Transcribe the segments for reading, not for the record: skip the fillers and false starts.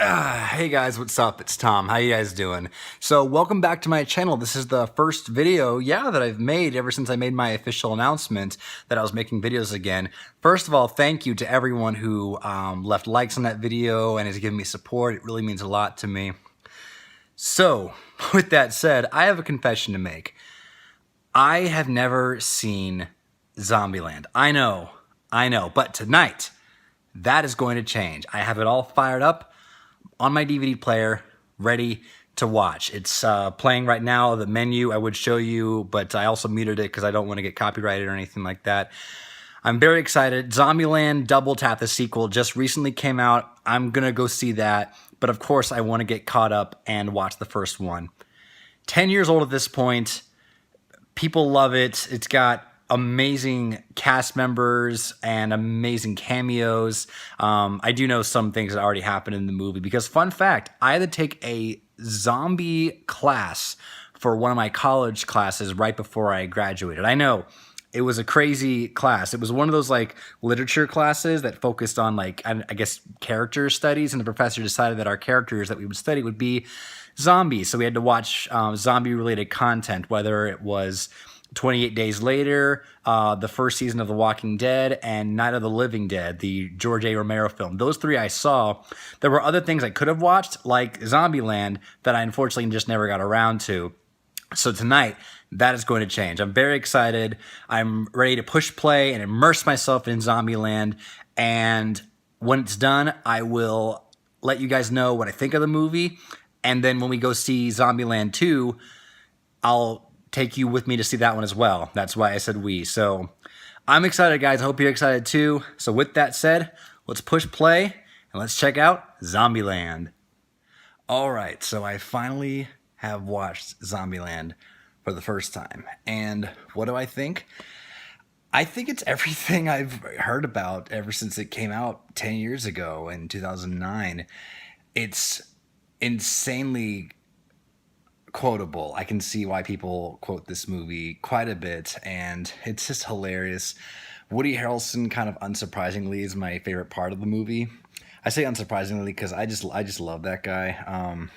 Hey guys, what's up? It's Tom. How you guys doing? So welcome back to my channel. This is the first video, that I've made ever since I made my official announcement that I was making videos again. First of all, thank you to everyone who left likes on that video and has given me support. It really means a lot to me. So, with that said, I have a confession to make. I have never seen Zombieland. I know, but tonight, that is going to change. I have it all fired up on my DVD player, ready to watch. It's playing right now. The menu I would show you, but I also muted it because I don't want to get copyrighted or anything like that. I'm very excited. Zombieland Double Tap, the sequel, just recently came out. I'm going to go see that, but of course I want to get caught up and watch the first one. 10 years old at this point. People love it. It's got amazing cast members and amazing cameos. I do know some things that already happened in the movie because, fun fact, I had to take a zombie class for one of my college classes right before I graduated. I know, it was a crazy class. It was one of those like literature classes that focused on like, I guess, character studies, and the professor decided that our characters that we would study would be zombies. So we had to watch zombie-related content, whether it was 28 Days Later, the first season of The Walking Dead, and Night of the Living Dead, the George A. Romero film. Those three I saw. There were other things I could have watched, like Zombieland, that I unfortunately just never got around to. So tonight, that is going to change. I'm very excited. I'm ready to push play and immerse myself in Zombieland. And when it's done, I will let you guys know what I think of the movie. And then when we go see Zombieland 2, I'll take you with me to see that one as well. That's why I said we. So I'm excited, guys. I hope you're excited too. So with that said, let's push play and let's check out Zombieland. All right, so I finally have watched Zombieland for the first time. And what do I think? I think it's everything I've heard about ever since it came out 10 years ago in 2009. It's insanely quotable. I can see why people quote this movie quite a bit, and it's just hilarious. Woody Harrelson, kind of unsurprisingly, is my favorite part of the movie. I say unsurprisingly because I just love that guy.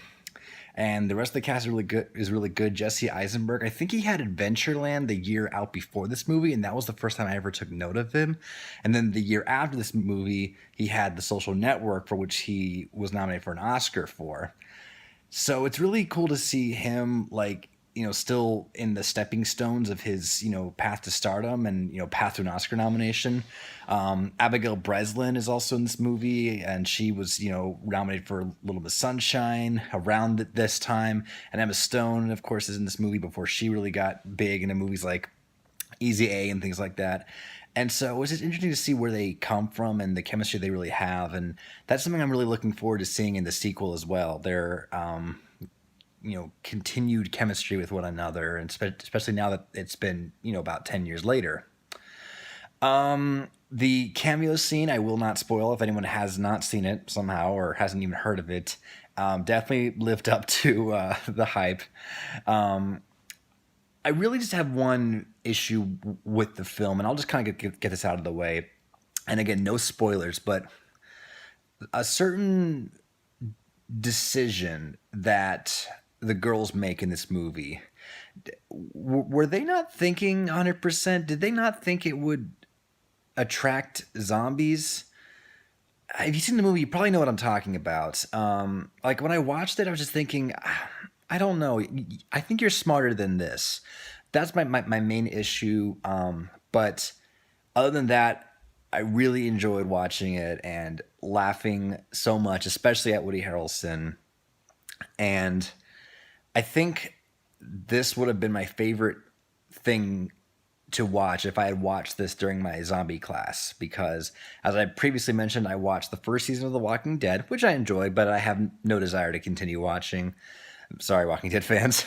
And the rest of the cast is really good. Jesse Eisenberg, I think he had Adventureland the year out before this movie, and that was the first time I ever took note of him. And then the year after this movie, he had The Social Network, for which he was nominated for an Oscar for. So it's really cool to see him, like, still in the stepping stones of his, path to stardom and, path to an Oscar nomination. Abigail Breslin is also in this movie, and she was, nominated for Little Miss Sunshine around this time. And Emma Stone, of course, is in this movie before she really got big into movies like Easy A and things like that. And so it was just interesting to see where they come from and the chemistry they really have. And that's something I'm really looking forward to seeing in the sequel as well. Their, continued chemistry with one another, and especially now that it's been, about 10 years later. The cameo scene, I will not spoil if anyone has not seen it somehow or hasn't even heard of it. Definitely lived up to the hype. I really just have one issue with the film, and I'll just kind of get this out of the way. And again, no spoilers, but a certain decision that the girls make in this movie, were they not thinking 100%? Did they not think it would attract zombies? If you've seen the movie, you probably know what I'm talking about. Like when I watched it, I was just thinking, I don't know. I think you're smarter than this. That's my main issue. But other than that, I really enjoyed watching it and laughing so much, especially at Woody Harrelson. And I think this would have been my favorite thing to watch if I had watched this during my zombie class, because as I previously mentioned, I watched the first season of The Walking Dead, which I enjoyed, but I have no desire to continue watching. Sorry, Walking Dead fans.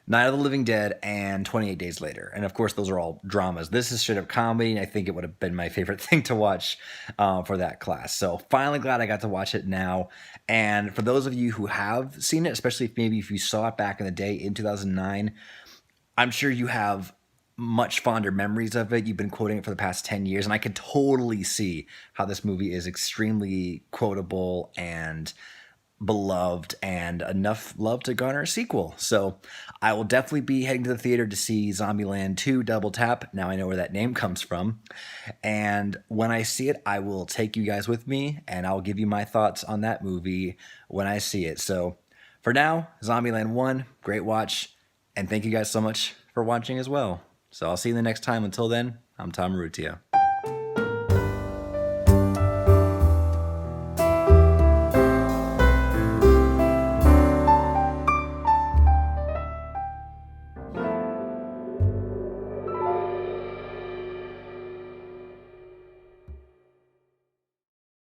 Night of the Living Dead and 28 Days Later. And of course, those are all dramas. This is straight up comedy, and I think it would have been my favorite thing to watch for that class. So finally glad I got to watch it now. And for those of you who have seen it, especially if you saw it back in the day in 2009, I'm sure you have much fonder memories of it. You've been quoting it for the past 10 years, and I could totally see how this movie is extremely quotable and beloved and enough love to garner a sequel. So I will definitely be heading to the theater to see Zombieland 2 Double Tap. Now I know where that name comes from. And when I see it, I will take you guys with me, and I'll give you my thoughts on that movie when I see it. So for now, Zombieland 1, great watch, and thank you guys so much for watching as well. So I'll see you the next time. Until then, I'm Tom Marutio.